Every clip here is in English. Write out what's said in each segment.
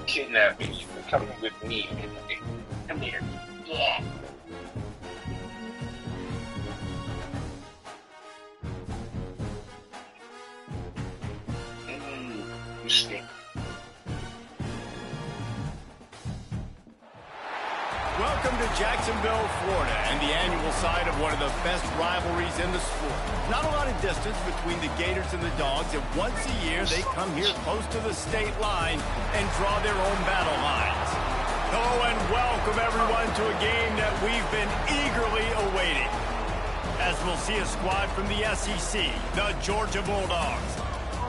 Kidnapping. You're coming with me. Come here. Yeah. You stink. Welcome to Jacksonville, Florida, and the annual site of one of the best rivalries in the sport. Not a lot of distance between the Gators and the Dogs, and once a year they come here close to the state line and draw their own battle lines. Hello and welcome everyone to a game that we've been eagerly awaiting. As we'll see a squad from the SEC, the Georgia Bulldogs,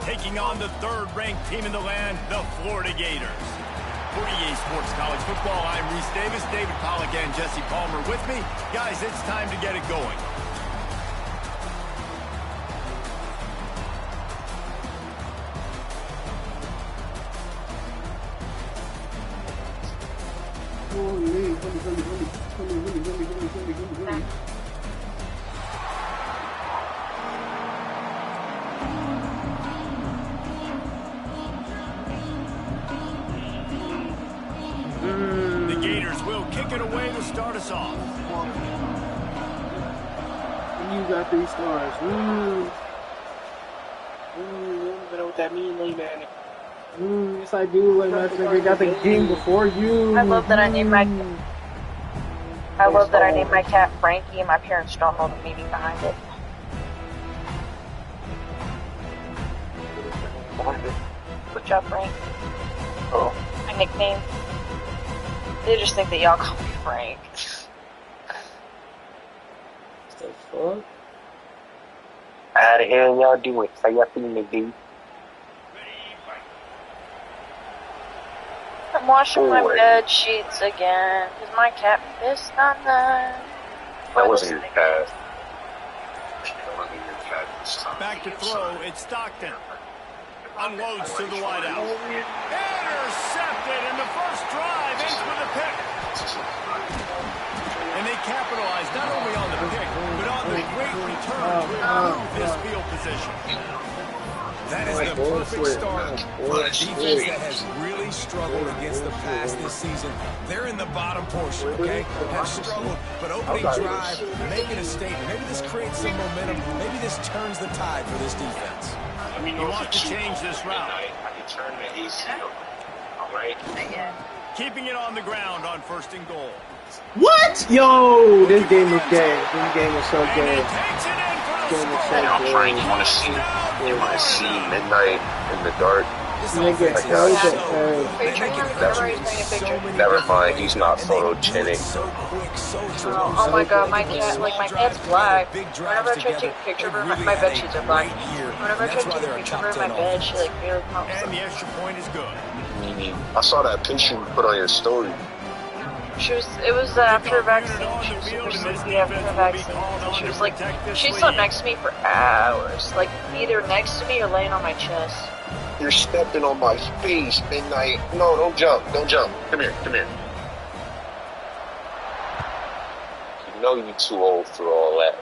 taking on the third-ranked team in the land, the Florida Gators. For EA Sports College Football, I'm Reese Davis, David Pollack, and Jesse Palmer with me. Guys, it's time to get it going. The Gators will kick it away to start us off. You got 3 stars. I don't know what that means, like that. Yes, I do. Like my friend got the game before you. I love that I named my. I love that I named my cat Frankie, and my parents don't know the meaning behind it. Good job, Frank. Oh. My nickname. They just think that y'all call me Frank. The fuck? How the hell y'all doing? How y'all feeling, dude? I'm washing my bed sheets again because my cat pissed on them. That wasn't your cat. That wasn't your cat this time. Back to throw, it's Stockton. Unloads to the wideout. Intercepted in the first drive, ends with a pick. And they capitalize not only on the pick, but on the great return to improve this field position. That is the perfect start for a defense that has really struggled against the pass this season. They're in the bottom portion, okay? Have struggled, but opening drive, making a statement. Maybe this creates some momentum. Maybe this turns the tide for this defense. I mean, you want to change this route. I can turn the ACL. All right. Keeping it on the ground on 1st and goal. What? Yo, this game was gay. This game was so And gay. he takes it in for the This game was so score. I'm trying. gay. You want to see midnight in the dark? Nigga, Like, tell uh, that, Are you trying to remember he's taking a picture? Never mind. He's not photogenic. Oh my god, my cat, like my cat's black. Whenever I try to take a picture of her, my bed sheets are black. Whenever I try to take a picture of her in my bed, she like barely pops And up. the extra point is good. I saw that picture you put on your story. It was after her vaccine. She was super sleepy after her vaccine. And she was like, she slept next to me for hours. Like, either next to me or laying on my chest. You're stepping on my face, midnight. No, don't jump. Don't jump. Come here. Come here. You know you're too old for all that.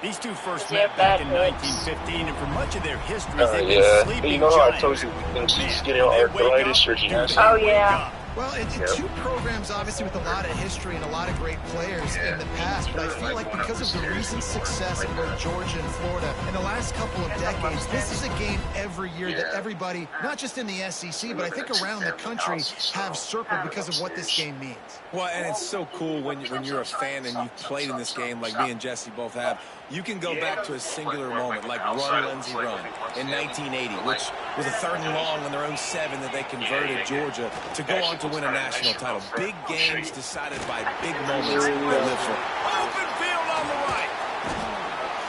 These two first Yeah, met back in bad 1915, and for much of their histories, they've been Yeah. sleeping You know how I giants. told you when she's Man, getting when they wake arthritis up, or she dude, has they Oh, wake yeah. up. Well, it's Yep. two programs, obviously, with a lot of history and a lot of great players in the past, but I feel like because of the recent success in both Georgia and Florida in the last couple of decades, this is a game every year that everybody, not just in the SEC, but I think around the country, have circled because of what this game means. Well, and it's so cool when you're a fan and you've played in this game like me and Jesse both have. You can go back to a singular moment, like Run, Lindsey, Run in 1980, which was a 3rd and long on their own 7 that they converted Georgia to go on to win a national title. Big games decided by big moments that live for. Open field on the right.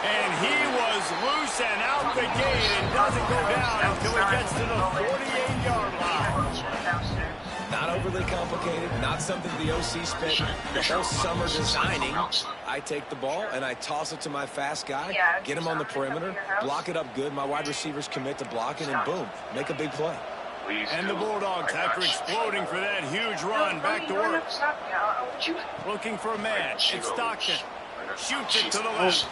And he was loose and out the gate and doesn't go down until he gets to the 48-yard line. Not overly complicated, not something the OC spent the whole summer designing. I take the ball and I toss it to my fast guy, get him on the perimeter, block it up good. My wide receivers commit to blocking, and boom, make a big play. And the Bulldogs, after exploding for that huge run, back to work. Looking for a man. It's Stockton. Shoots it to the left.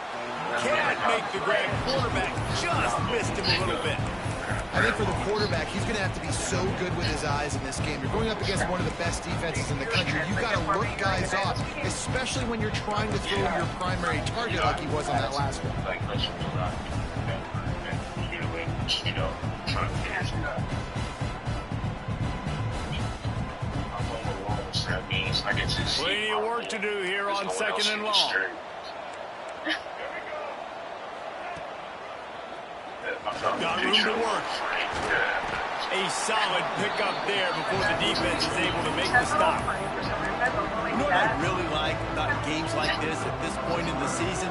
Can't make the grab. Quarterback just missed him a little bit. I think for the quarterback, he's going to have to be so good with his eyes in this game. You're going up against one of the best defenses in the country. You've got to look guys off, especially when you're trying to throw your primary target like he was on that last one. Plenty of work to do here on 2nd and long. Got room to work. A solid pickup there before the defense is able to make the stop. You know what I really like about games like this at this point in the season?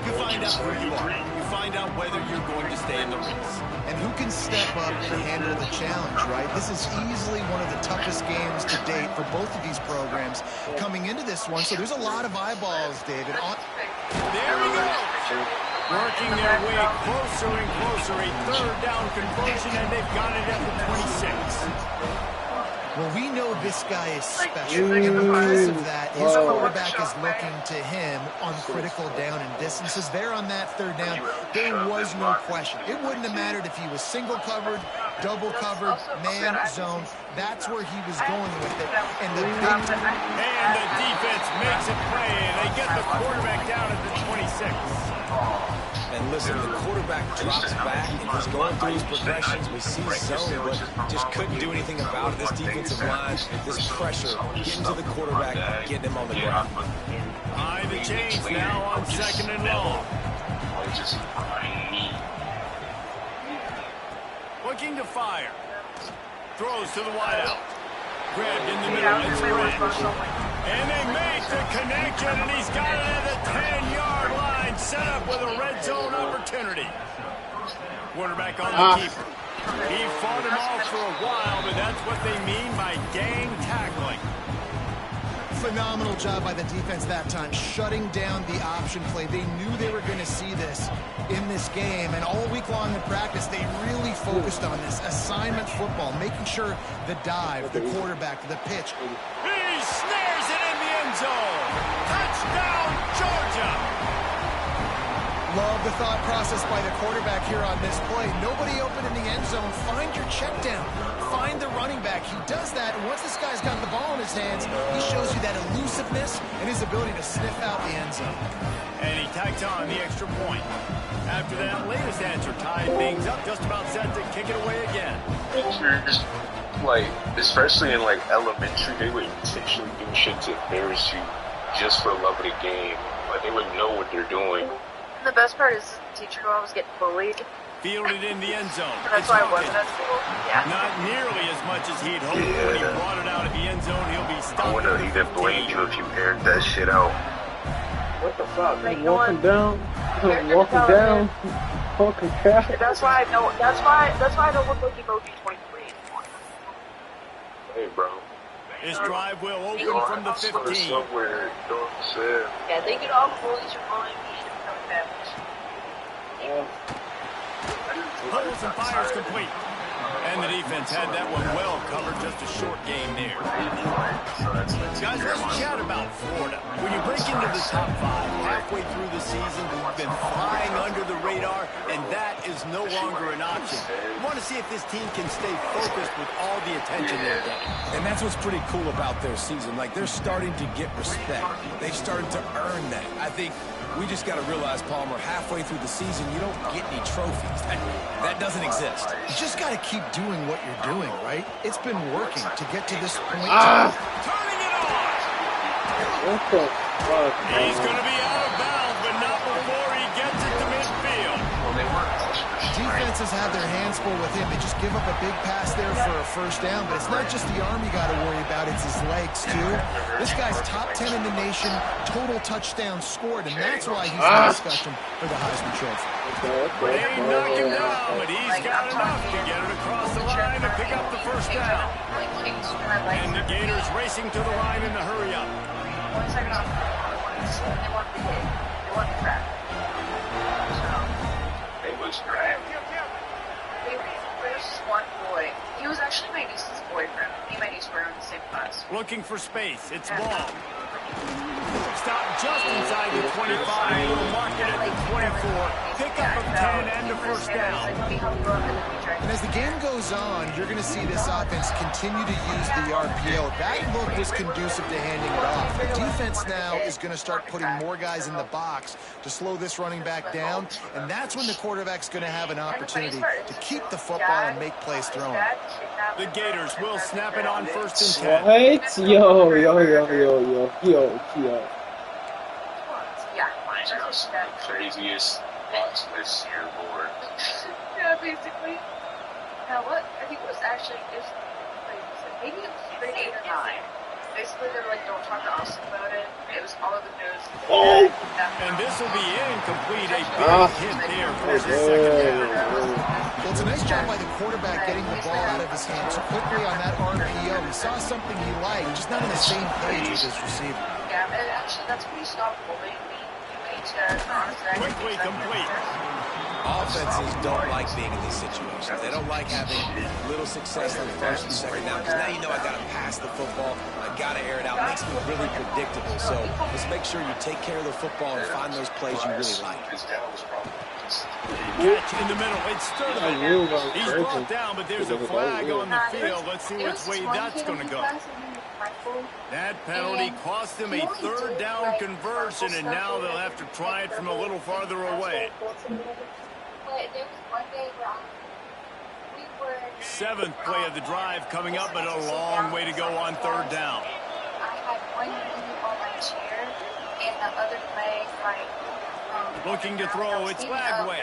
You find out who you are. You find out whether you're going to stay in the race. And who can step up and handle the challenge, right? This is easily one of the toughest games to date for both of these programs coming into this one. So there's a lot of eyeballs, David. There we go. Working their way closer and closer. A 3rd down conversion, and they've got it at the 26. Well, we know this guy is special, and because of that, his quarterback is looking to him on critical down and distances. There on that 3rd down, there was no question. It wouldn't have mattered if he was single covered, double covered, man zone. That's where he was going with it. And the defense makes it play. They get the quarterback down at the 26. And listen, the quarterback drops back and he's going through his progressions. We see zone, but just couldn't do anything about it. This defensive line, this pressure, getting to the quarterback, getting him on the ground. High the chains now on 2nd and long. Looking to fire. Throws to the wideout. Grabbed in the middle. It's Bridge. And they make the connection, and he's got it at the 10-yard line. Set up with a red zone opportunity. Quarterback on the keeper. He fought him off for a while, but that's what they mean by gang tackling. Phenomenal job by the defense that time, shutting down the option play. They knew they were going to see this in this game, and all week long in practice, they really focused on this assignment football, making sure the dive, the quarterback, the pitch. He snares it in the end zone. Touchdown, Georgia. Love the thought process by the quarterback here on this play. Nobody open in the end zone. Find your check down. Find the running back. He does that, and once this guy's got the ball in his hands, he shows you that elusiveness and his ability to sniff out the end zone. And he tags on the extra point. After that latest answer tied things up, just about set to kick it away again. Like, especially in like elementary, they would intentionally do shit to embarrass you just for the love of the game. Like, they would know what they're doing. The best part is the teacher who always get bullied. Fielded in the end zone. That's why I wasn't at school. Yeah. Not nearly as much as he'd hoped. When he brought it out of the end zone, he'll be stuck. I wouldn't even blame you if you aired that shit out. What the fuck? He's walking down. Walking down. Fucking crap. That's why I know. That's why I don't look like emoji 23. Hey, bro. This drive will open from the 15. Somewhere, yeah, they get all bullies are bullying me. Huddles and fires complete. And the defense had that one well covered. Just a short game there. Guys, let's chat about Florida. When you break into the top 5 halfway through the season, we've been flying under the radar, and that is no longer an option. We want to see if this team can stay focused with all the attention they're getting. And that's what's pretty cool about their season. Like, they're starting to get respect. They've started to earn that. I think we just got to realize, Palmer, halfway through the season, you don't get any trophies. That doesn't exist. You just got to keep doing what you're doing, right? It's been working to get to this point. Turning it on! What the fuck? He's going to be out of bounds, but not before he gets it to midfield. Defenses have their hands full with him. They just give up a big pass there for a first down, but it's not just the arm you got to worry about, it's his legs too. This guy's top 10 in the nation, total touchdowns scored, and that's why he's in the discussion for the Heisman Trophy. They knock him down, but he's got enough to get it across the line and pick up the first down. And the Gators racing to the line in the hurry up. 1 second off. They want the hit. They want the crack. There's this one boy. He was actually my niece's boyfriend. Me and my niece were in the same class. Looking for space. It's ball. Stop just inside the 25. We'll mark it at the 24. Pick pickup of 10 and a first down. And as the game goes on, you're going to see this offense continue to use the RPO. That look was conducive to handing it off. The defense now is going to start putting more guys in the box to slow this running back down, and that's when the quarterback's going to have an opportunity to keep the football and make plays throwing. The Gators will snap it on 1st and 10. What? Yo. Just the craziest box this year, Lord. Yeah, basically. Now what? I think it was actually just like maybe it was grade 8 or 9. Basically, they were like, "Don't talk to Austin about it." It was all over the news. And this will be incomplete. A big hit there for the second down. Well, it's a nice job by the quarterback getting the ball out of his hands quickly on that RPO. He saw something he liked, just not on the same page as his receiver. Yeah, and actually, that's pretty stoppable. They need to honestly Quickly complete. Offenses don't like being in these situations. They don't like having little success on the first and second down, because now you know I got to pass the football, I got to air it out. It makes me really predictable. So let's make sure you take care of the football and find those plays you really like. Catch in the middle. It's Sterling. He's brought down, but there's a flag on the field. Let's see which way that's going to go. That penalty cost them a 3rd down conversion, and now they'll have to try it from a little farther away. 7th play of the drive coming up, but a long way to go on 3rd down. I had one knee on my chair, and the other leg, Looking to throw, it's Lagway.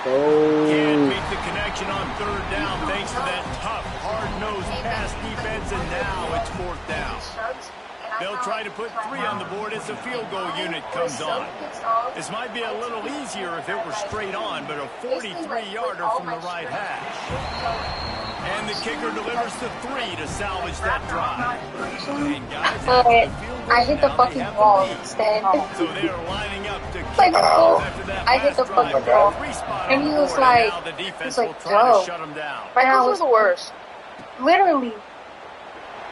Oh. Can't make the connection on 3rd down thanks to that tough, hard-nosed pass defense, and now it's 4th down. They'll try to put 3 on the board as the field goal unit comes on. This might be a little easier if it were straight on, but a 43-yarder from the right hash. And the kicker delivers the 3 to salvage that drive. And guys, I hit the fucking wall instead. so they are lining up to kick Like, off after that I hit the last drive. fucking wall. Respawn And on he the was board, like, and now the defense will try "Go." to shut him down. Michael was the worst. literally.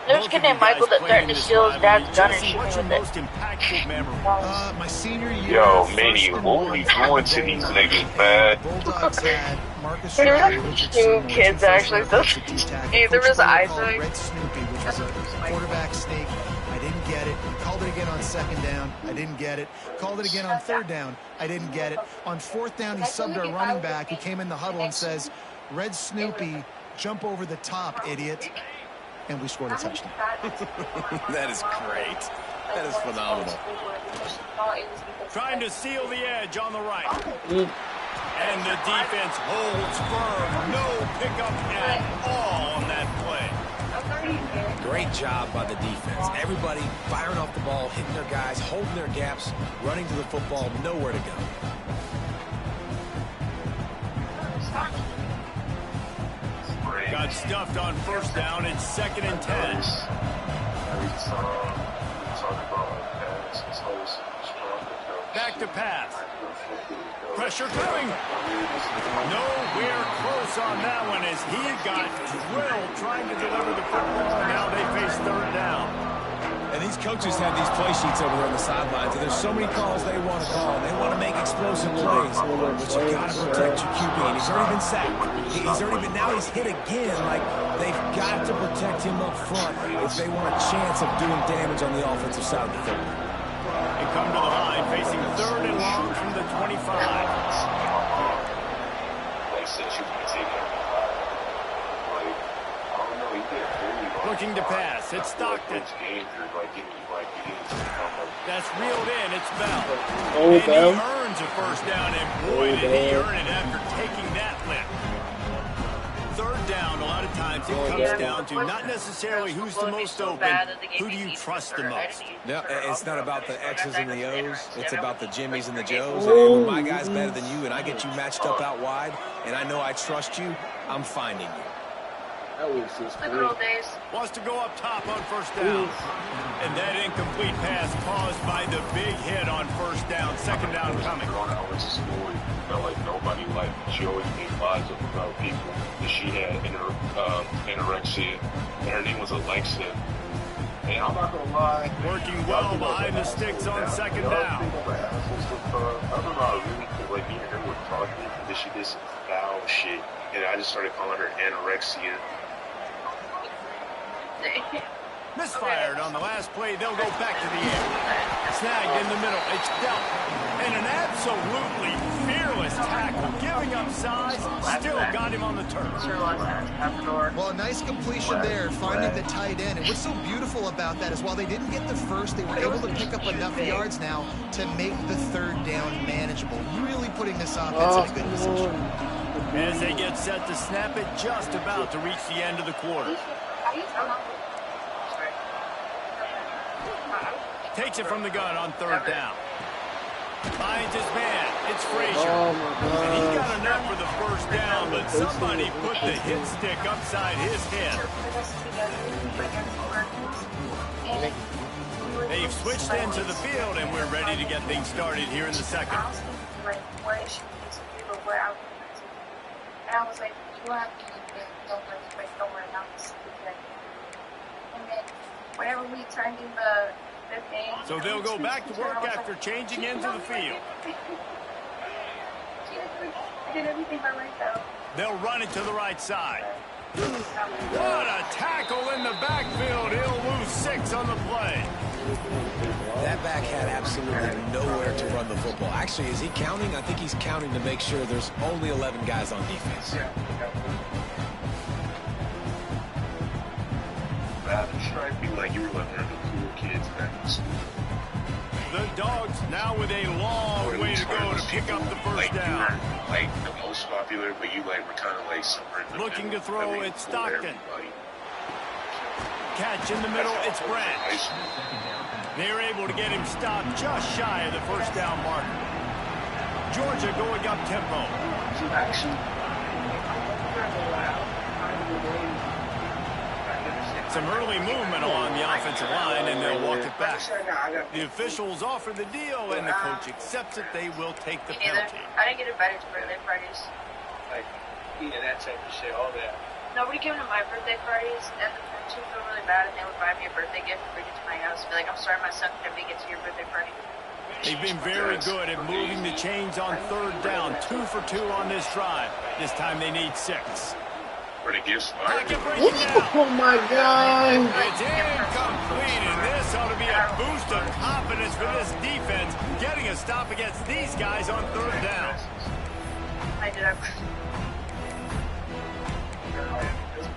There's a kid named Michael that threatened to steal his dad's gun and shoot What's me your with most it. impactful memory? My senior year. Yo, Manny, what are you doing to these niggas, man? Bulldogs had Marcus There were Shepard, like Richard 2 Seymour, kids two actually. fullbacks, So defensive tackle. either Coach was Seymour Isaac. called Red Snoopy, which was a quarterback sneak. I didn't get it. Called it again on 2nd down. I didn't get it. Called it again on 3rd down. I didn't get it. On 4th down, he subbed our running back, who came in the huddle and says, "Red Snoopy, jump over the top, idiot." And we scored a touchdown. That is great. That is phenomenal. Trying to seal the edge on the right. And the defense holds firm. No pickup at all on that play. Great job by the defense. Everybody firing off the ball, hitting their guys, holding their gaps, running to the football, nowhere to go. Got stuffed on 1st down. It's 2nd and 10. Back to pass. Pressure coming. Nowhere close on that one as he got drilled trying to deliver the football, and now they face 3rd down. And these coaches have these play sheets over there on the sidelines, and there's so many calls they want to call. They want to make explosive plays, but you got to protect your QB. And he's already been sacked. He's already been, now he's hit again. Like, they've got to protect him up front if they want a chance of doing damage on the offensive side of the football. They come to the line, facing 3rd and long from the 25. Looking to pass. It's Stockton. That's reeled in. It's Bell. Oh, and Bell. he earns a 1st down, and boy, did he earn it after taking that lift. 3rd down, a lot of times it comes down to not necessarily who's the most open, who do you trust the most? Yeah, it's not about the X's and the O's. It's about the Jimmies and the Joes. And when my guy's better than you and I get you matched up out wide and I know I trust you, I'm finding you. That was just The good old great. days. Wants to go up top on 1st down. And that incomplete pass caused by the big hit on 1st down. 2nd down coming. Felt like nobody liked. She always made lies up about people. And she had anorexia, and her name was Alexa. And I'm not gonna lie. Working well behind the sticks on 2nd down. me and her were talking, and then she did some foul shit, and I just started calling her anorexia. Misfired on the last play. They'll go back to the air. Snagged in the middle. It's dealt. And an absolutely fearless tackle. Giving up size. Still got him on the turf. Well, a nice completion there, finding the tight end. And what's so beautiful about that is while they didn't get the first, they were able to pick up enough yards now to make the third down manageable. Really putting this offense in a good position. As they get set to snap it, just about to reach the end of the quarter. Takes it from the gun on third down. Finds his man. It's Frazier. And he got enough for the first down, but somebody put the hit stick upside his head. They've switched into the field, and we're ready to get things started here in the second. And I was like, you have to don't worry, I'll just and then whenever we turned in the thing. So they'll go back to work after changing into the field. I did everything by myself. They'll run it to the right side. What a tackle in the backfield. He'll lose 6 on the play. That back had absolutely nowhere to run the football. Actually, is he counting? I think he's counting to make sure there's only 11 guys on defense. I'm trying to be like you were like one of the cool kids back in school. The Dogs now with a long way to go to pick up the first down. Like the most popular, but you like were kind of like somewhere in the Looking to middle. throw, it's Stockton. Catch in the middle, it's Branch. They're able to get him stopped just shy of the first down marker. Georgia going up tempo. Some early movement along the offensive line, and they'll walk it back. The officials offer the deal, and the coach accepts it. They will take the penalty. I didn't get invited to birthday parties. Like, yeah, that type of shit, all that. Nobody came to my birthday parties, and the parents would feel really bad, and they would buy me a birthday gift and bring it to my house and be like, I'm sorry my son couldn't make it to your birthday party. They've been very good at moving the chains on third down. 2 for 2 on this drive. This time they need 6. For the gifts. Oh my God! It's incomplete, and this ought to be a boost of confidence for this defense, getting a stop against these guys on third down. I did have...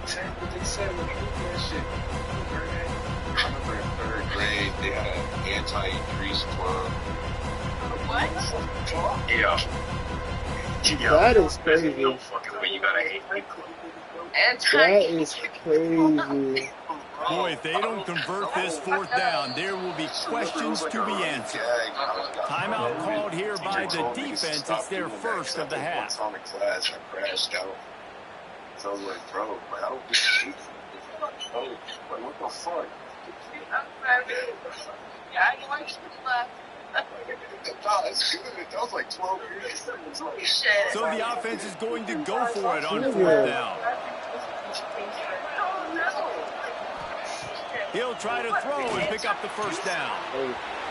They said when they did that shit. I remember in 3rd grade, they had an anti-increase club. What? Yeah. That is crazy. No fucking way you gotta hate me. That is crazy. Boy, if they don't convert this 4th down, there will be questions to be answered. Timeout called here by the defense. It's their first of the half. On the class, I crashed out. So I was like, bro, like, I don't do shit. Oh, like, what the fuck? Yeah, I like left. That's good. That was like 12 years. So the offense is going to go for it on 4th down. He'll try to throw and pick up the first down.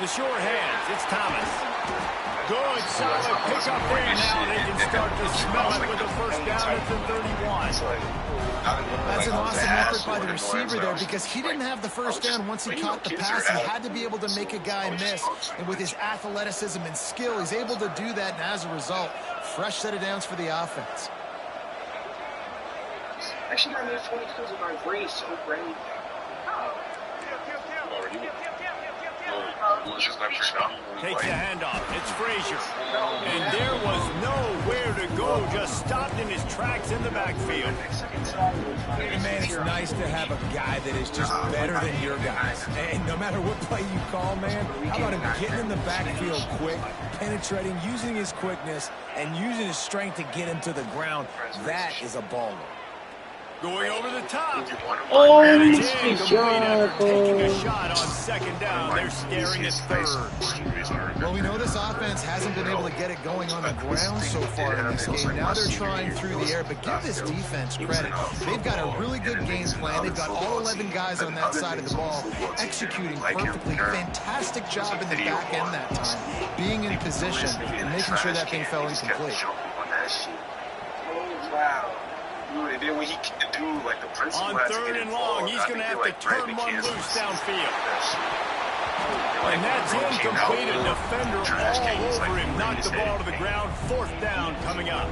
The short hands, it's Thomas. Good, solid pickup there. Now they can start to smell it with the first down at the 31. That's an awesome effort by the receiver there because he didn't have the first down once he caught the pass. He had to be able to make a guy miss. And with his athleticism and skill, he's able to do that. And as a result, fresh set of downs for the offense. Actually, I made 22s in my brain so great. Takes the handoff. It's Frazier. And there was nowhere to go. Just stopped in his tracks in the backfield. Man, it's nice to have a guy that is just better than your guys. And no matter what play you call, man, how about him getting in the backfield quick, penetrating, using his quickness, and using his strength to get him to the ground? That is a baller. Going over the top. Oh, And he it's missed his incomplete shot, after taking a bro. shot on second down. They're staring at third. Well, we know this offense hasn't been able to get it going on the ground so far in this game. Now they're trying through the air, but give this defense credit. They've got a really good game plan. They've got all 11 guys on that side of the ball executing perfectly. Fantastic job in the back end that time, being in position and making sure that thing fell incomplete. Wow. And then when he can do like the principal On third and long, he's going to have to turn one loose downfield. And that's incomplete. A defender all over him. Knocked the ball to the ground. Fourth down coming up.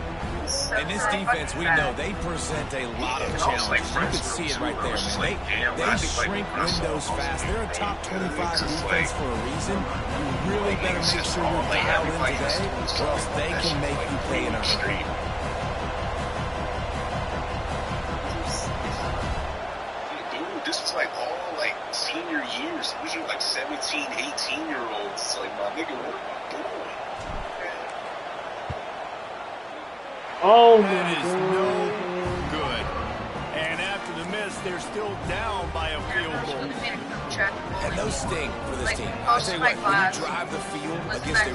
And this defense, we know, they present a lot of challenges. You can see it right there, man. They shrink windows fast. They're a top 25 defense for a reason. You really better make sure you're dialed in today, or else they can make you pay in a hurry. This is like all like senior years. These are like 17, 18-year-olds. It's like, my nigga, what are you doing? Oh, That my is God. no good. And after the miss, they're still down by a field goal. And those sting for this team. I'll tell you what, when you drive the field against a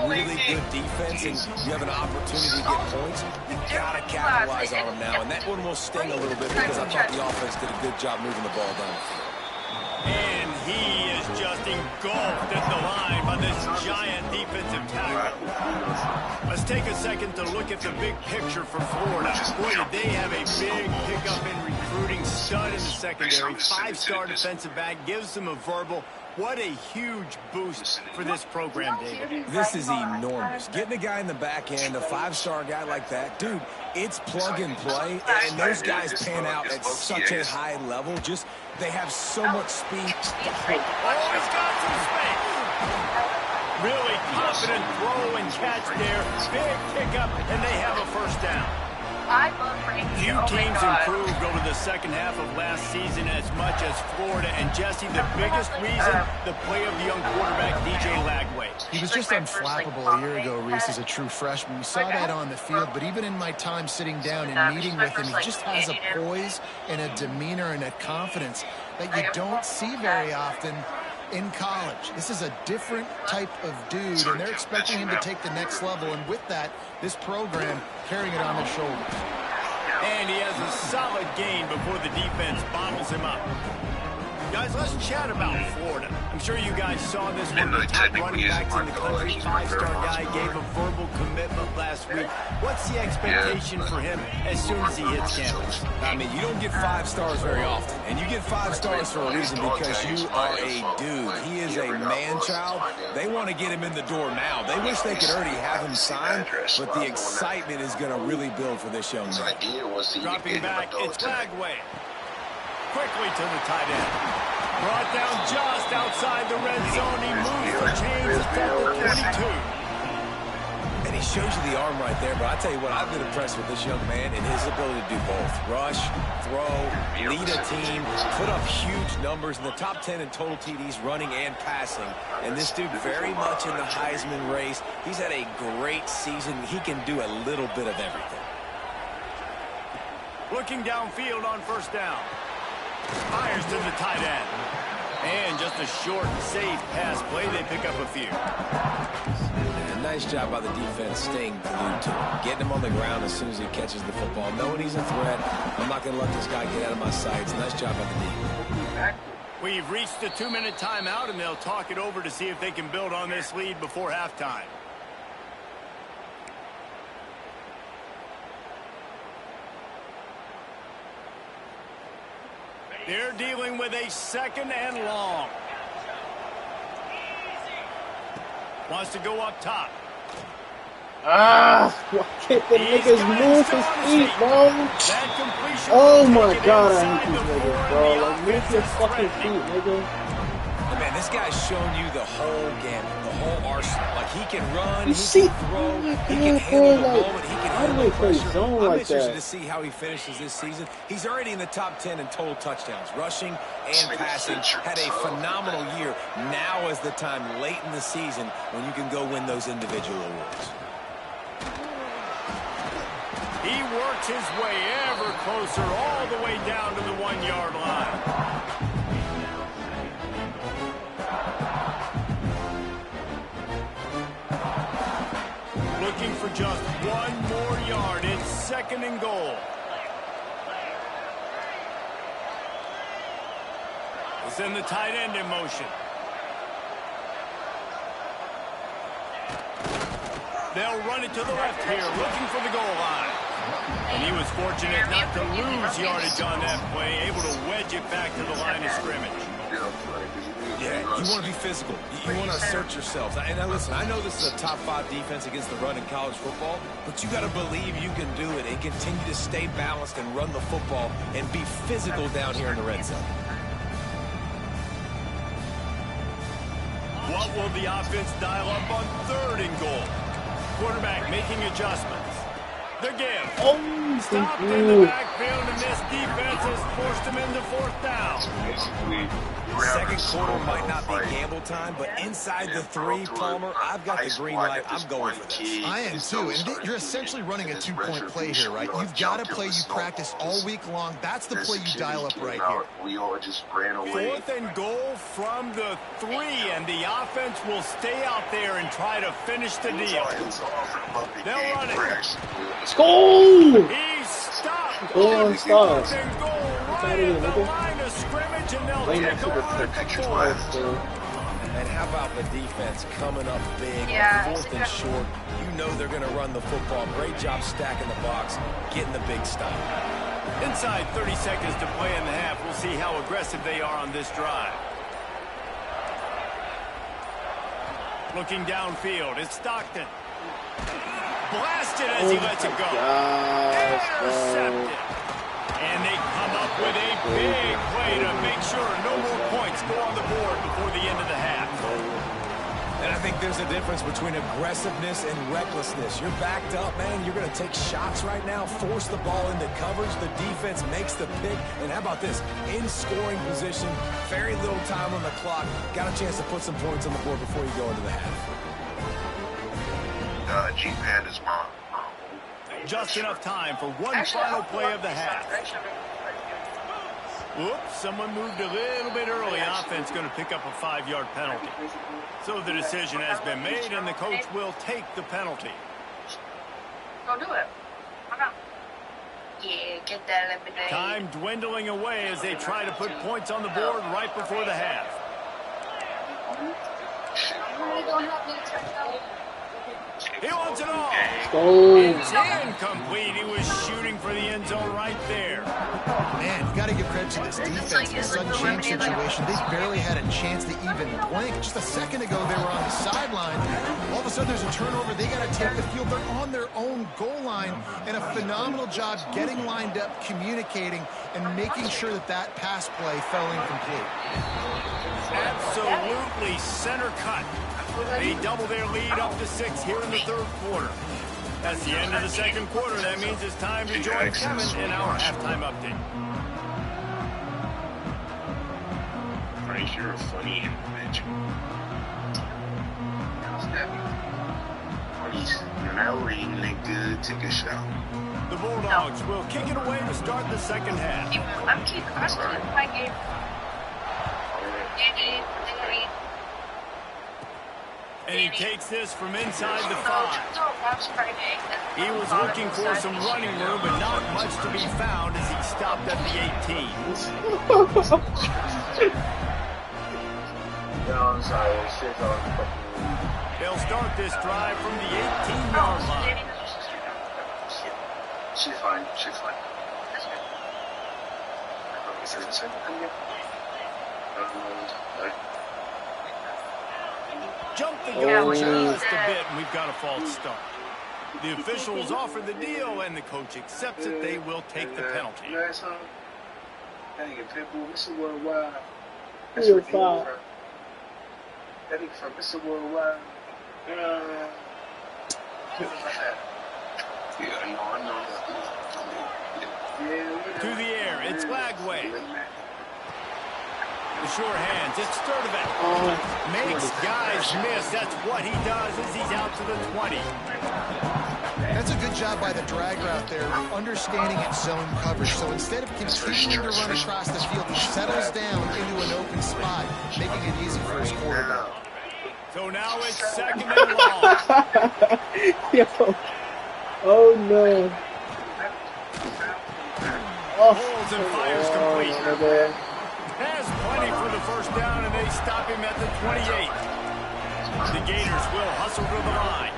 really good defense and you have an opportunity to get points, you gotta capitalize on them now. And that one will sting a little bit because I thought the offense did a good job moving the ball down the field. And he is just engulfed at the line by this giant defensive tackle. Let's take a second to look at the big picture for Florida. Boy, did they have a big pickup in recruiting. Stud in the secondary. Five-star defensive back. Gives them a verbal. What a huge boost for this program, David. This is enormous. Getting a guy in the back end, a five-star guy like that, dude, it's plug and play, and those guys pan out at such a high level. Just, they have so much speed. Oh, he's got some space. Really confident throw and catch there. Big pickup, and they have a first down. I love Brady. Few Oh my teams God. improved over the second half of last season as much as Florida. And Jesse, the biggest reason, the play of the young quarterback, DJ Lagway. He was just unflappable a year ago, Reese, as a true freshman. You saw that on the field, but even in my time sitting down and meeting with him, he just has a poise and a demeanor and a confidence that you don't see very often in college. This is a different type of dude, and they're expecting him to take the next level. And with that, this program carrying it on their shoulders. And he has a solid gain before the defense bottles him up. Guys, let's chat about Florida. I'm sure you guys saw this one of the top running backs in the country. Five-star guy gave a verbal commitment last week. What's the expectation for him as soon as he hits campus? I mean, you don't get 5 stars very often, and you get 5 stars for a reason because you are a dude. He is a man-child. They want to get him in the door now. They wish they could already have him signed, but the excitement is going to really build for this young man. Dropping back, it's Lagway. Quickly to the tight end. Brought down just outside the red zone. He moves for change at the 22. And he shows you the arm right there, but I tell you what, I've been impressed with this young man and his ability to do both. Rush, throw, lead a team, put up huge numbers in the top 10 in total TDs, running and passing. And this dude very much in the Heisman race. He's had a great season. He can do a little bit of everything. Looking downfield on first down. Fires to the tight end. And just a short, safe pass play. They pick up a few. And nice job by the defense staying glued to him. Getting him on the ground as soon as he catches the football. Knowing he's a threat. I'm not going to let this guy get out of my sights. Nice job by the defense. We've reached the 2-minute timeout, and they'll talk it over to see if they can build on this lead before halftime. They're dealing with a second and long. Wants to go up top. Why can't the niggas move his feet, bro? That completion. Oh my God, I hate these niggas, bro. Like, move your fucking feet, nigga. Oh, man, this guy's shown you the whole gamut, the whole arsenal. Like, he can run, You he see, can throw, oh my he can God, handle the bro, like, moment, he can how do handle they the play pressure. zone I'm like interested that? to see how he finishes this season. He's already in the top 10 in total touchdowns, rushing and passing. Had a phenomenal year. Now is the time late in the season when you can go win those individual awards. He works his way ever closer, all the way down to the 1-yard line. Looking for just 1 more yard. It's 2nd and goal. Send the tight end in motion. They'll run it to the left here, looking for the goal line. And he was fortunate not to lose yardage on that play, able to wedge it back to the line of scrimmage. Yeah, you want to be physical. You want to assert yourselves. And now listen, I know this is a top 5 defense against the run in college football, but you got to believe you can do it and continue to stay balanced and run the football and be physical down here in the red zone. What will the offense dial up on 3rd and goal? Quarterback making adjustments. The give. Stopped in the backfield, and this defense has forced him into 4th down. Second quarter might not be gamble time, but inside the 3, Palmer, I've got the green light. I'm going for this. I am too. And you're essentially running a 2-point play here, right? You've got a play you practice all week long. That's the play you dial up right here. We all just ran away. 4th and goal from the 3, and the offense will stay out there and try to finish the deal. They'll run it. Score! He's stopped. Oh, stop. 4th and goal right at the line of scrimmage, and they'll take over at the 4. And how about the defense coming up big, Yeah, 4th and short? You know they're going to run the football. Great job stacking the box, getting the big stop. Inside 30 seconds to play in the half. We'll see how aggressive they are on this drive. Looking downfield, it's Stockton. Blasted as he lets it go. Intercepted. And they come up with a big play to make sure no more points go on the board before the end of the half. And I think there's a difference between aggressiveness and recklessness. You're backed up, man. You're going to take shots right now, force the ball into coverage. The defense makes the pick. And how about this? In scoring position, very little time on the clock. Got a chance to put some points on the board before you go into the half. G-Pan is mom. Just enough time for one final play of the half. Whoops, someone moved a little bit early. Offense going to pick up a 5-yard penalty. So the decision has been made, and the coach will take the penalty. Go do it. Why not? Yeah, get that lemonade. Time dwindling away as they try to put points on the board right before the half. He wants it all. It's incomplete. He was shooting for the end zone right there. Man, you got to give credit to this defense. In a sudden change situation, they barely had a chance to even blink. Just a second ago, they were on the sideline. All of a sudden, there's a turnover. They got to take the field. They're on their own goal line, and a phenomenal job getting lined up, communicating, and making sure that that pass play fell incomplete. Absolutely center cut. They double their lead up to 6 here in the 3rd quarter. That's the end of the 2nd quarter. That means it's time to join Kevin in our halftime update. Frank, you're a funny individual. Now reading it good, take a shot. The Bulldogs will kick it away to start the 2nd half. I'm keeping my game. And he takes this from inside the 5. He was looking for some running room, but not much to be found as he stopped at the 18. They'll start this drive from the 18-yard line. She's fine. She's fine. Jump the gun just a bit, and we've got a false start. The officials offer the deal, and the coach accepts it. They will take the penalty. From Mr. Worldwide. To the air, it's Lagway. The sure hands, it's Sturdivant. Makes guys miss. That's what he does as he's out to the 20. That's a good job by the drag route there, understanding its zone coverage. So instead of continuing to run across the field, he settles down into an open spot, making it easy for his quarterback. So now it's 2nd and long. Yo. Oh no. Holds and fires complete. Oh, Has plenty for the first down, and they stop him at the 28. The Gators will hustle to the line.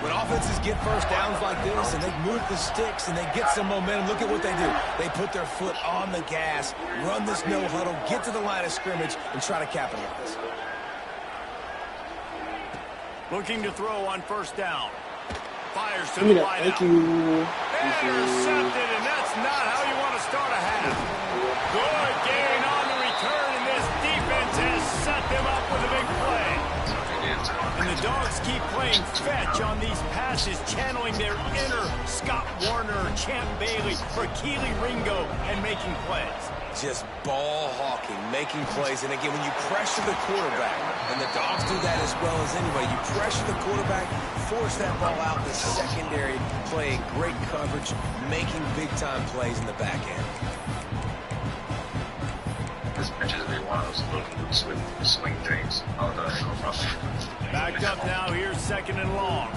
When offenses get first downs like this and they move the sticks and they get some momentum, look at what they do. They put their foot on the gas, run this no huddle, get to the line of scrimmage, and try to capitalize. Looking to throw on first down. Fires to the wideout. Thank you. Intercepted, and that's not how you want to start a half. Good gain on the return, and this defense has set them up with a big play. And the Dogs keep playing fetch on these passes, channeling their inner Scott Warner, Champ Bailey, for Keely Ringo, and making plays. Just ball hawking, making plays. And again, when you pressure the quarterback, and the Dogs do that as well as anybody, you pressure the quarterback, force that ball out the secondary, playing great coverage, making big-time plays in the back end. As much as they want those little swing things, all the rough. Backed up now, here's 2nd and long.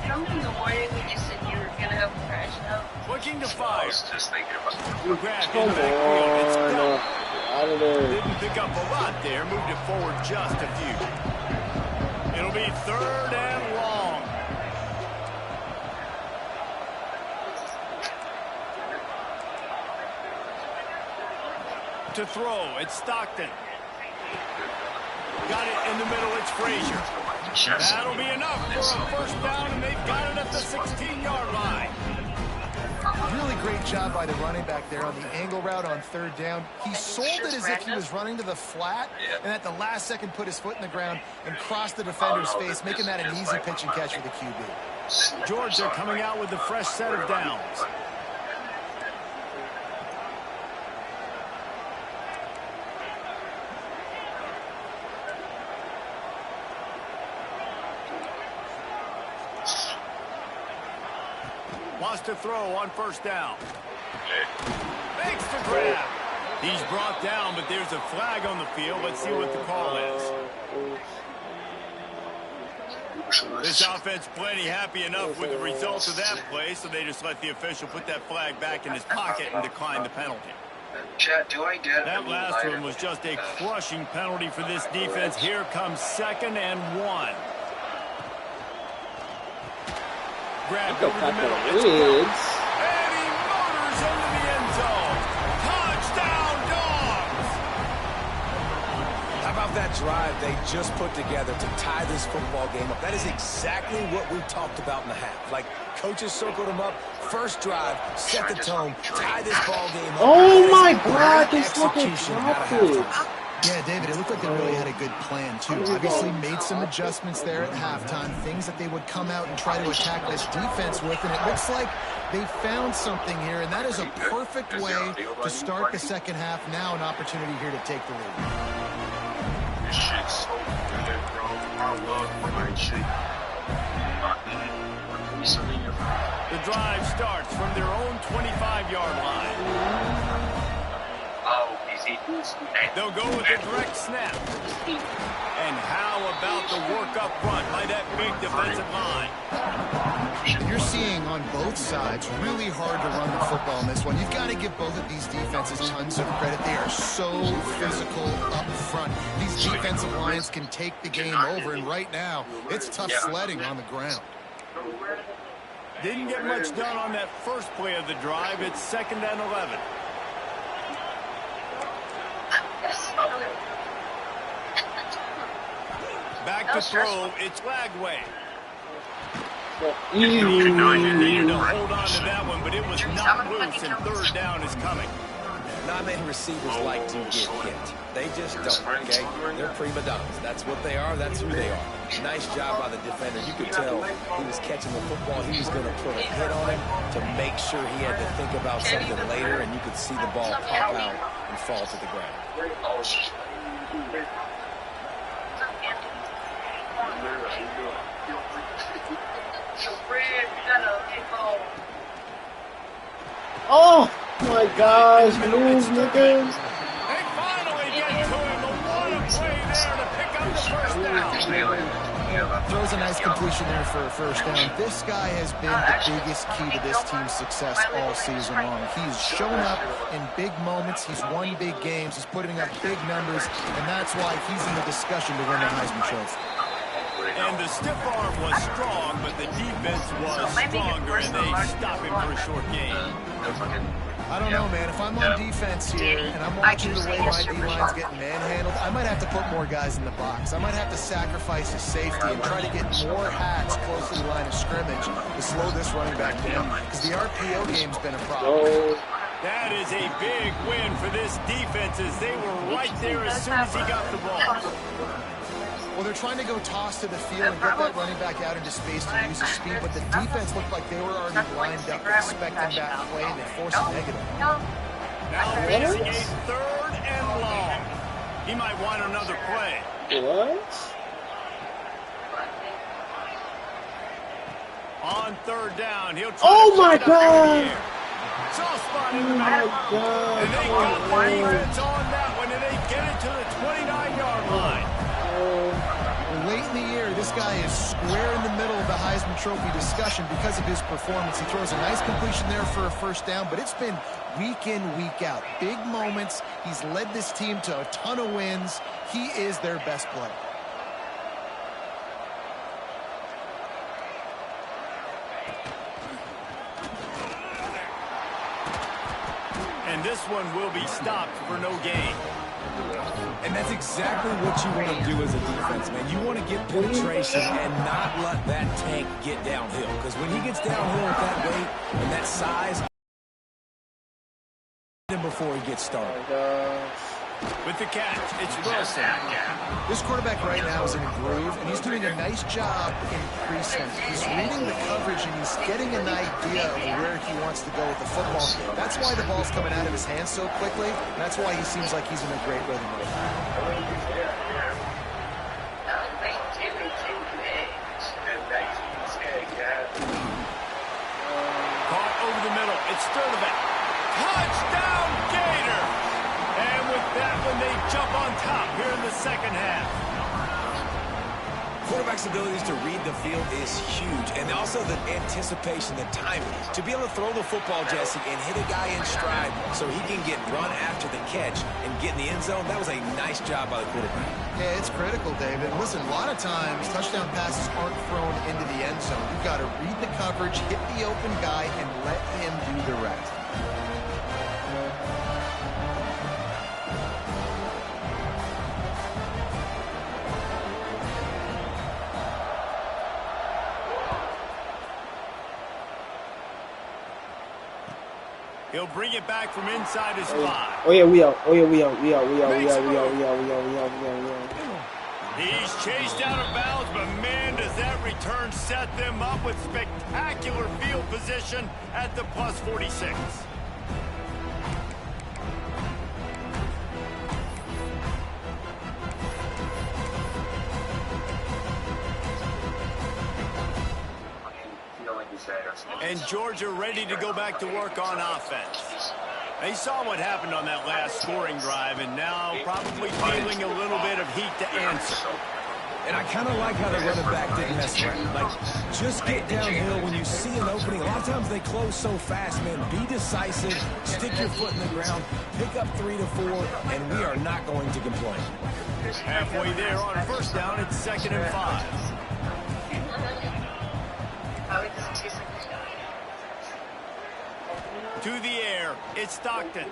I don't know why you said you were going to have a crash now. Looking to I fire. was just thinking about Grabbed Come in the backfield. It's on. done. Out of there. Didn't pick up a lot there. Moved it forward just a few. It'll be 3rd and long. To throw, it's Stockton. Got it in the middle, it's Frazier. That'll be enough for a first down, and they've got it at the 16-yard line. Really great job by the running back there on the angle route on 3rd down. He sold it as if he was running to the flat, and at the last second put his foot in the ground and crossed the defender's face, making that an easy pitch and catch for the QB. Georgia coming out with a fresh set of downs. Wants to throw on first down. Makes the grab. He's brought down, but there's a flag on the field. Let's see what the call is. This offense plenty happy enough with the results of that play, so they just let the official put that flag back in his pocket and decline the penalty. Chad, do I get that last one was just a crushing penalty for this defense. Here comes 2nd and 1. Grab over the middle. And he motors into the end zone. Touchdown, Dogs! How about that drive they just put together to tie this football game up? That is exactly what we talked about in the half. Like, coaches circled them up. First drive, set the tone, tie this ball game up. Oh my God, they fucking dropped it. Yeah, David, it looked like they really had a good plan, too. Obviously made some adjustments there at halftime, things that they would come out and try to attack this defense with, and it looks like they found something here, and that is a perfect way to start the second half. Now an opportunity here to take the lead. This shit's so good, bro. I love fried chicken. The drive starts from their own 25-yard line. They'll go with a direct snap. And how about the work up front by that big defensive line? You're seeing on both sides really hard to run the football in this one. You've got to give both of these defenses tons of credit. They are so physical up front. These defensive lines can take the game over, and right now, it's tough sledding on the ground. Didn't get much done on that first play of the drive. It's 2nd and 11. Back to throw, it's Lagway. Needed to hold on to that one, but it was not loose, and 3rd down is coming. Not many receivers like to get hit. They just don't, okay? They're prima donnas. That's what they are. That's who they are. Nice job by the defender. You could tell he was catching the football. He was going to put a hit on him to make sure he had to think about something later, and you could see the ball pop out and fall to the ground. Oh my gosh, move, niggas. They finally get to him. What a play there to pick up the first down. Throws a nice completion there for a first down. This guy has been the biggest key to this team's success all season long. He's shown up in big moments. He's won big games. He's putting up big numbers, and that's why he's in the discussion to win the Heisman Trophy. And the stiff arm was strong, but the defense was stronger, and they stopped him for a short game. I don't know, man. If I'm on defense here and I'm watching the way my D-line's getting manhandled, I might have to put more guys in the box. I might have to sacrifice his safety and try to get more hats close to the line of scrimmage to slow this running back down, because the RPO game's been a problem. That is a big win for this defense, as they were right there as soon as he got the ball. Well, they're trying to go toss to the field and get that running back out into space to use his speed, but the defense looked like they were already lined up expecting that play, and they forced a negative. Now facing a 3rd and long. He might want another play. What? On 3rd down, he'll try Oh to my put it up in the God! air. Soft spot in the Oh my middle. God! And they got the defense on that one, and they get it to the 29-yard line. Late in the year, this guy is square in the middle of the Heisman Trophy discussion because of his performance. He throws a nice completion there for a first down, but it's been week in, week out. Big moments. He's led this team to a ton of wins. He is their best player. And this one will be stopped for no gain. And that's exactly what you want to do as a defense, man. You want to get penetration and not let that tank get downhill. Because when he gets downhill at that weight and that size, before he gets started. With the catch, it's Wilson. This quarterback right now is in a groove, and he's doing a nice job in precinct. He's reading the coverage, and he's getting an idea of where he wants to go with the football. That's why the ball's coming out of his hands so quickly, and that's why he seems like he's in a great rhythm right now. Caught over the middle. It's Sturdivant. Touchdown, Gator! And with that one, they jump on top here in the second half. Quarterback's abilities to read the field is huge, and also the anticipation, the timing. To be able to throw the football, Jesse, and hit a guy in stride so he can get run after the catch and get in the end zone, that was a nice job by the quarterback. Yeah, it's critical, David. Listen, a lot of times, touchdown passes aren't thrown into the end zone. You've got to read the coverage, hit the open guy, and let him do the rest. He'll bring it back from inside his 5. Oh yeah, we out. Oh yeah, we out. We out. He's chased out of bounds, but man, does that return set them up with spectacular field position at the plus 46. And Georgia ready to go back to work on offense. They saw what happened on that last scoring drive, and now probably feeling a little bit of heat to answer. And I kind of like how the running back didn't mess around. Like, just get downhill when you see an opening. A lot of times they close so fast, man. Be decisive, stick your foot in the ground, pick up 3 to 4, and we are not going to complain. Halfway there on first down, it's 2nd and 5. To the air, it's Stockton.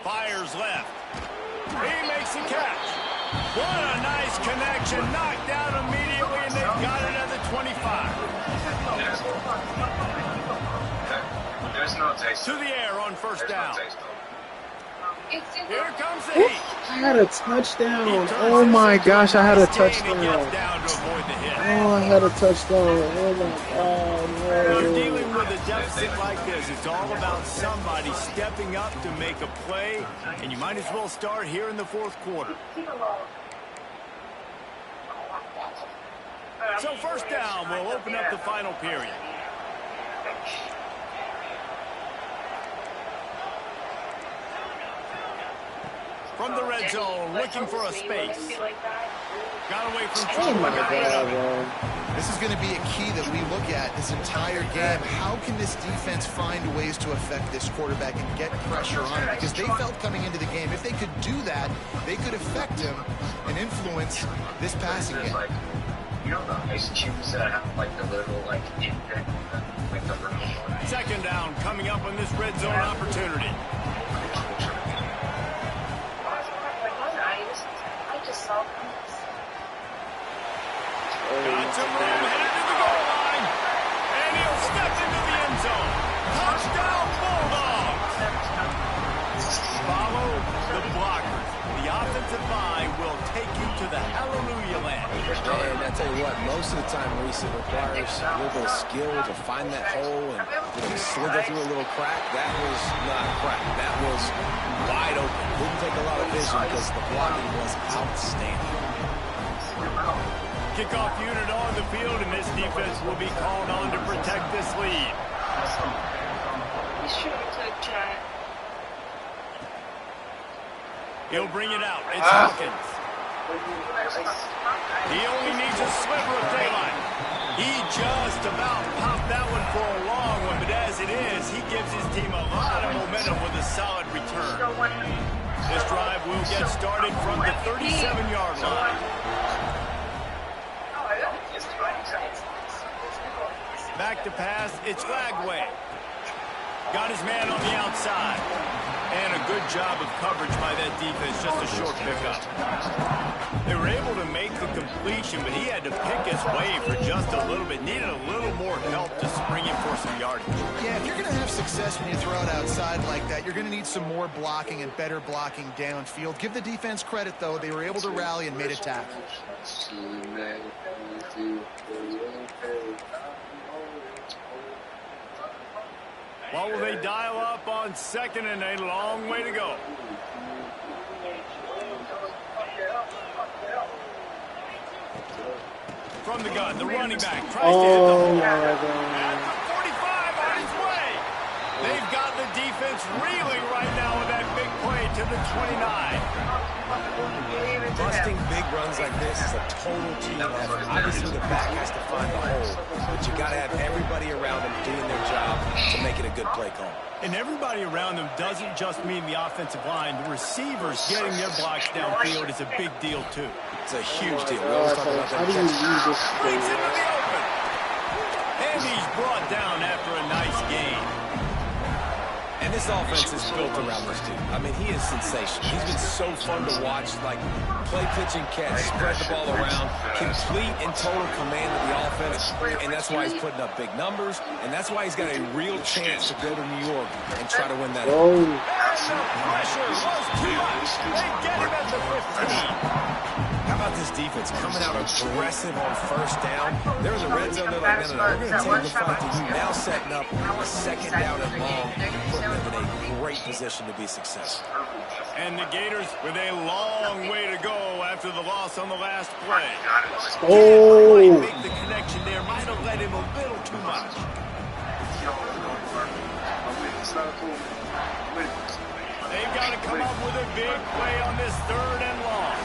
Fires left. He makes the catch. What a nice connection. Knocked down immediately, and they've got it at the 25. There's no taste. To the air on first down. Here comes the Whoop. heat. I had a touchdown. Oh my gosh, I had a touchdown. Down to avoid the hit. Oh, I had a touchdown. Oh my god, When you're no. dealing with a deficit like this, it's all about somebody stepping up to make a play, and you might as well start here in the fourth quarter. So first down will open up the final period. From the red zone, looking for a space. Got away from Oh trouble. my god, man. This is going to be a key that we look at this entire game. How can this defense find ways to affect this quarterback and get pressure on him? Because they felt coming into the game, if they could do that, they could affect him and influence this passing game. You know the ice cubes that have like the little like indent, like the little. Second down coming up on this red zone opportunity. Got some room headed to the goal line. And he'll step into the end zone. Touchdown Bulldogs. Follow the blockers. The offensive line will take you to the hallelujah land. And I tell you what, most of the time, Reese, it requires a little bit of skill to find that hole and slither through a little crack. That was not a crack. That was wide open. Didn't take a lot of vision because the blocking was outstanding. Kickoff unit on the field, and this defense will be called on to protect this lead. He'll bring it out. It's Hawkins. He only needs a sliver of daylight. He just about popped that one for a long one, but as it is, he gives his team a lot of momentum with a solid return. This drive will get started from the 37-yard line. Back to pass, it's Lagway. Got his man on the outside. And a good job of coverage by that defense, just a short pickup. They were able to make the completion, but he had to pick his way for just a little bit. Needed a little more help to spring him for some yardage. Yeah, if you're going to have success when you throw it outside like that, you're going to need some more blocking and better blocking downfield. Give the defense credit, though. They were able to rally and made a tackle. What will they dial up on second and a long way to go? From the gun, the running back tries to hit the hole. At the 45 on his way. They've got the defense reeling right now with that big play to the 29. Busting big runs like this is a total team effort. Obviously, the back has to find the hole, but you got to have everybody around them doing their job to make it a good play call. And everybody around them doesn't just mean the offensive line. The receivers getting their blocks downfield is a big deal, too. It's a huge deal. We always talk about that. Brings into the open. And he's brought down after a nice game. And this offense is built around this dude. I mean, he is sensational. He's been so fun to watch, like play, pitch, and catch, spread the ball around, complete and total command of the offense, and that's why he's putting up big numbers, and that's why he's got a real chance to go to New York and try to win that. Pressure was too much. They get him at the 15. How about this defense coming out aggressive on first down? They're in the red zone. They're like, no, we're going to take the fight to you. Now setting up a second down and long, putting them in a great position to be successful. And the Gators with a long way to go after the loss on the last play. Might make the connection there. Might have led him a little too much. They've got to come up with a big play on this third and long.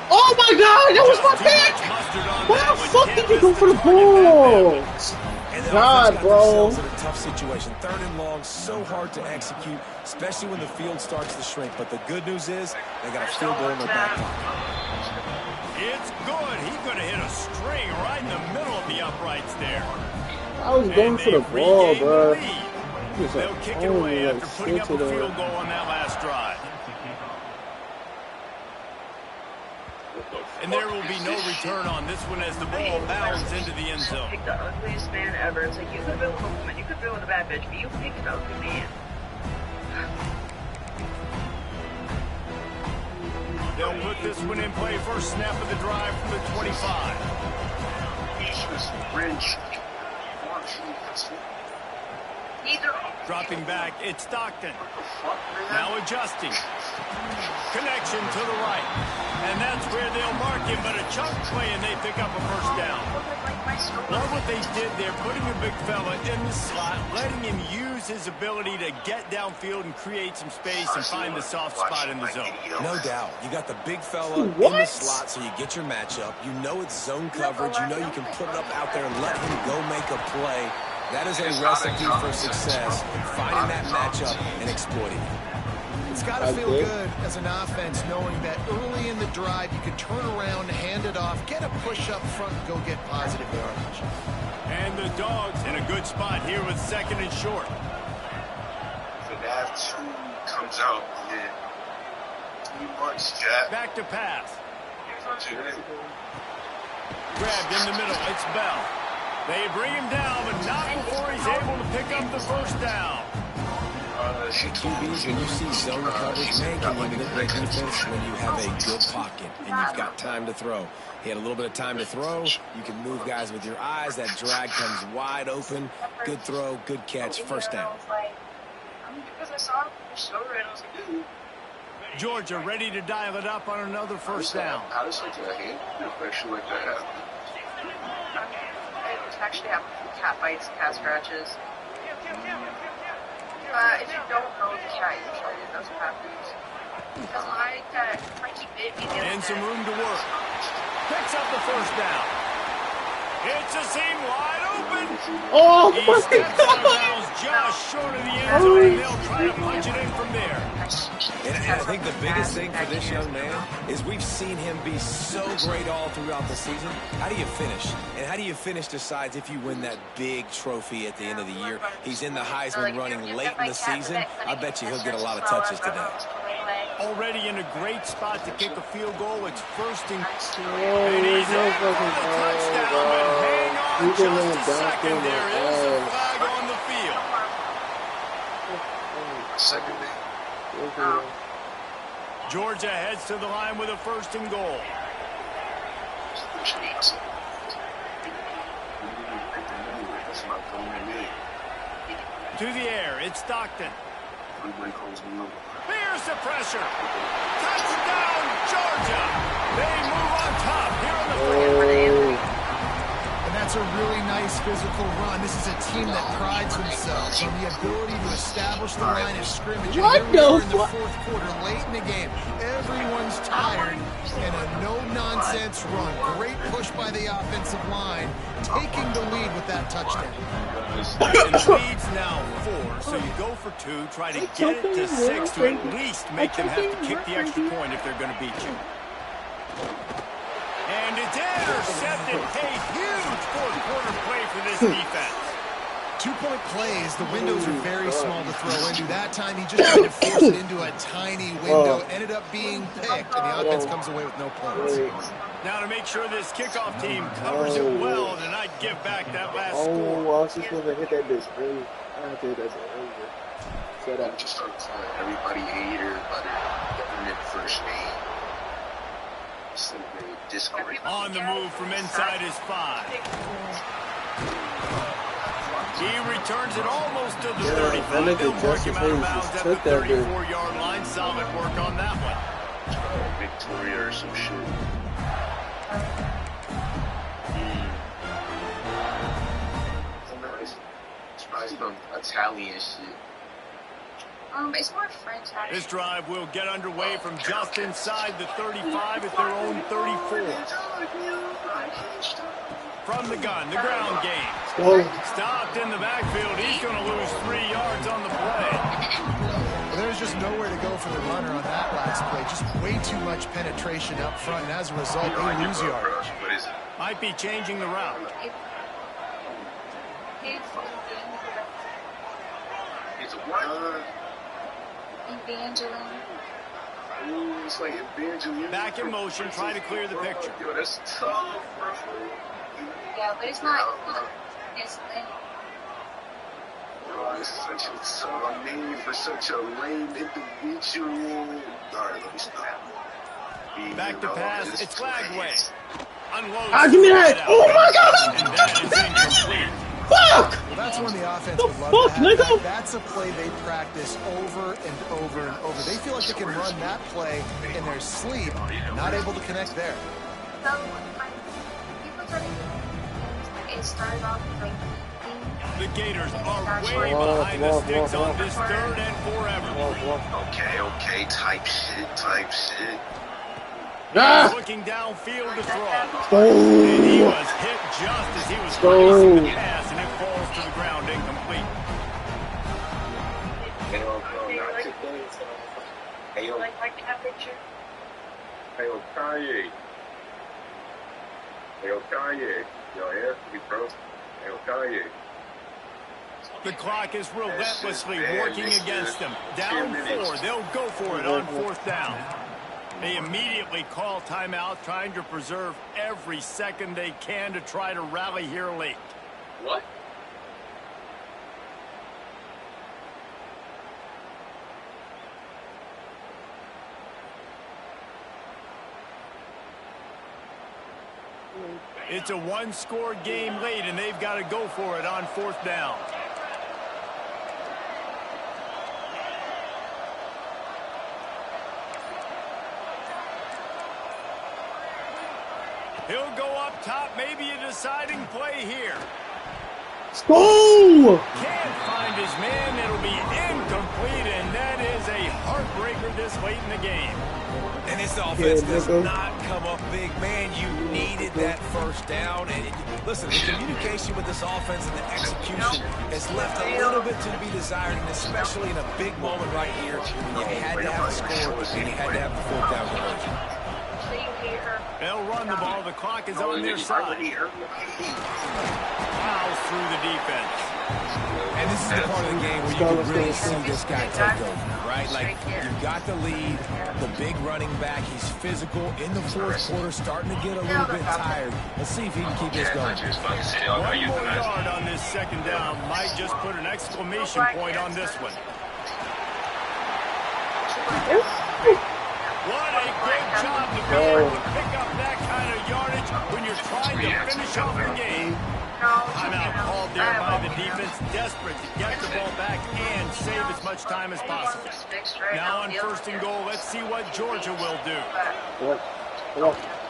Oh my god, that was my pick! Why the fuck did you go for the ball? God, bro. In a tough situation. Third and long, so hard to execute, especially when the field starts to shrink. But the good news is they got a field goal in their back pocket. It's good. He's going to hit a string right in the middle of the uprights there. I was going for the ball, bro. They'll kick it away after putting up a field goal on that last drive. And there will be no return on this one as the ball bounds into the end zone. Pick the ugliest man ever. It's like, you could build with a woman, you could build with a bad bitch, but you picked an ugly man. They'll put this one in play. First snap of the drive from the 25. Dropping back, it's Stockton. Now adjusting. Connection to the right. And that's where they'll mark him, but a chunk play and they pick up a first down. Love what they did there, putting a big fella in the slot, letting him use his ability to get downfield and create some space and find the soft spot in the zone. No doubt. You got the big fella in the slot, so you get your matchup. You know it's zone coverage. You know you can put it up out there and let him go make a play. That is a recipe for success, finding that matchup and exploiting it. It's got to feel good as an offense knowing that early in the drive you can turn around, hand it off, get a push up front, and go get positive yardage. And the Dogs in a good spot here with second and short. So that two comes out and then 3 months, Jack. Back to pass. Grabbed in the middle, it's Bell. They bring him down, but not before he's able to pick up the first down. QBs, when you see zone coverage, man, can you manipulate defense when you have a good pocket and you've got time to throw. He had a little bit of time to throw. You can move guys with your eyes. That drag comes wide open. Good throw, good catch, first down. Georgia ready to dial it up on another first down. How does like a hand infection like that happen? Actually have cat bites, cat scratches. If you don't know the cat, usually it doesn't happen. Because I keep bit me the other And some day. room to work. Picks up the first down. It's a seam wide open. Oh He my steps out of God! bounds just short of the end zone, and they'll try to punch it in from there. And I think the biggest thing for this young man is we've seen him be so great all throughout the season. How do you finish? And how do you finish decides if you win that big trophy at the end of the year. He's in the Heisman running late in the season. I bet you he'll get a lot of touches today. Already in a great spot to kick a field goal. It's first and Oh, he's no in for the fucking touchdown. ball, But hang dog. on You can just run a down second. through There my is a ass. flag on the field. Second man. Georgia heads to the line with a first and goal. To the air, it's Stockton. Here's the pressure. Touchdown, Georgia. They move on top here on the field. And that's a really nice physical run. This is a team that prides themselves on the ability to establish the line of scrimmage. And What here we are the in the fuck? fourth quarter, late in the game. Everyone's tired, and a no-nonsense run. Great push by the offensive line, taking the lead with that touchdown. And the lead's now 4, so you go for 2, try to get it to 6 to at least make them have to kick the extra point if they're going to beat you. And it's intercepted. A huge fourth quarter play for this defense. 2-point plays, the windows are very small to throw into. That time he just tried to force it into a tiny window, ended up being picked, and the offense comes away with no points. Now to make sure this kickoff team covers it well, then I'd give back that last score. Oh, I was just gonna hit that bitch early. I think that's over. Shut up. Just start calling everybody hater, butter, government first name. Discord. On the move from inside his 5. He returns it almost to the 35. They'll mark him out of bounds at the 34-yard line. Solid work on that one. Victoria or some shit. Surprised on Italian shit. It's more French. This drive will get underway from just inside the 35 at their own 34. From the gun, the ground game. Stopped in the backfield. He's going to lose 3 yards on the play. There's just nowhere to go for the runner on that last play. Just way too much penetration up front, and as a result, they lose yardage. What is it? Might be changing the route. It's a what? Evangeline. It's like evangelism. Back in motion, trying to clear the picture. Yo, that's tough, bro. Yeah, but it's not. It's lame. Bro, it's such a tough name for such a lame individual. Alright, let me stop. Back to pass. It's Flagway. Unloads. Ah, give me that! Oh my god! And that is incomplete. Fuck! Well, that's when the offense The would love fuck, to have nigga? that. That's a play they practice over and over and over. They feel like they can run that play in their sleep, not able to connect there. So, like, people try to it started off like The Gators are way behind the sticks on this 3rd and forever. Okay, type shit. Ah! Looking downfield to throw. Oh! And he was hit just as he was releasing the pass, and it falls to the ground incomplete. Hey, yo, Like my cat picture. hey, yo, Kanye. Hey, yo, Kanye. Yo, answer me, bro. Hey, yo, Kanye. The clock is relentlessly working against them. Down 4, they'll go for it on 4th down. They immediately call timeout, trying to preserve every second they can to try to rally here late. What? It's a one-score game late, and they've got to go for it on 4th down. He'll go up top, maybe a deciding play here. Let's go! Can't find his man, it'll be incomplete, and that is a heartbreaker this late in the game. And this offense does not come up big. Man, you needed that 1st down. And listen, the communication with this offense and the execution has left a little bit to be desired, and especially in a big moment right here, you had to have a score and you had to have the 4th down conversion. They'll run the ball. The clock is on their side. Fouls through the defense. And this is the part of the game where you can really see this guy take over, right? Like, you've got the lead, the big running back. He's physical in the 4th quarter, starting to get a little bit tired. Let's see if he can keep this going. 1 more yard on this 2nd down. Might just put an exclamation point on this one. What a great job to be able to pick up that kind of yardage when you're trying to finish off the game. Timeout called there by the defense, desperate to get the ball back and save as much time as possible. Now on 1st and goal, let's see what Georgia will do.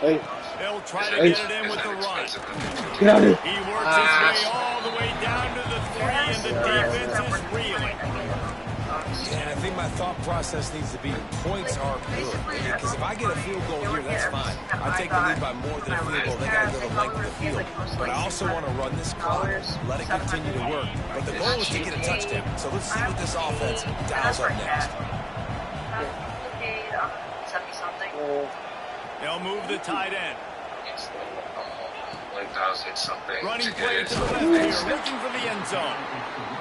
Hey. They'll try to get it in with the run. Get out of here. He works his way all the way down to the 3, and the defense is reeling. Yeah, I think my thought process needs to be points are good. Because if I get a field goal here, that's fine. I take the lead by more than a field goal. They got to go the length of the field. But I also want to run this clock, let it continue to work. But the goal is to get a touchdown. So let's see what this offense dials up next. They'll move the tight end. 1,000 something. Running play to the left here, looking for the end zone.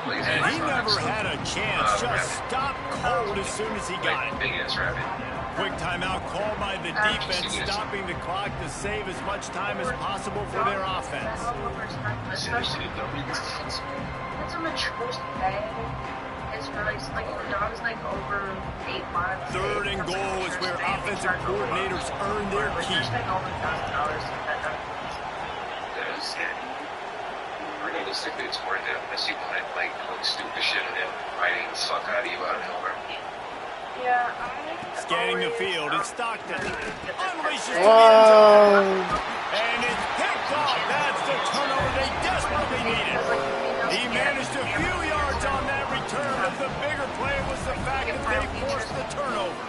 And he never had a chance, just stopped cold as soon as he got it. Quick timeout called by the defense, stopping the clock to save as much time as possible for their offense. That's how much most pay is for like the dog's like over 8 months. 3rd and goal is where offensive coordinators earn their keep. Realistically, it's more than unless you want to like stupid shit and then fighting the fuck out of you out of nowhere. Yeah, Scanning the field, it's Stockton. Unleashes to the end zone. And it's picked off. That's the turnover they desperately needed. He managed a few yards on that return, but the bigger play was the fact that they forced the turnover.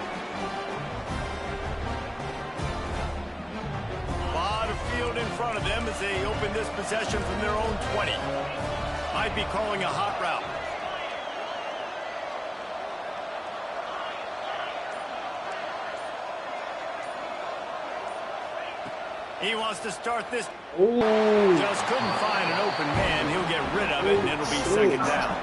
A lot of field in front of them as they open this possession from their own 20. Might be calling a hot route. He wants to start this. Ooh. Just couldn't find an open man. He'll get rid of it, and it'll be second down.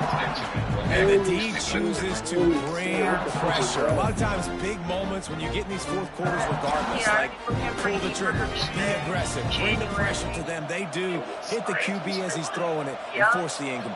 And the D chooses to bring pressure. A lot of times, big moments when you get in these fourth quarters regardless, like pull the trigger, be aggressive, bring the pressure to them. They do hit the QB as he's throwing it and force the incomplete.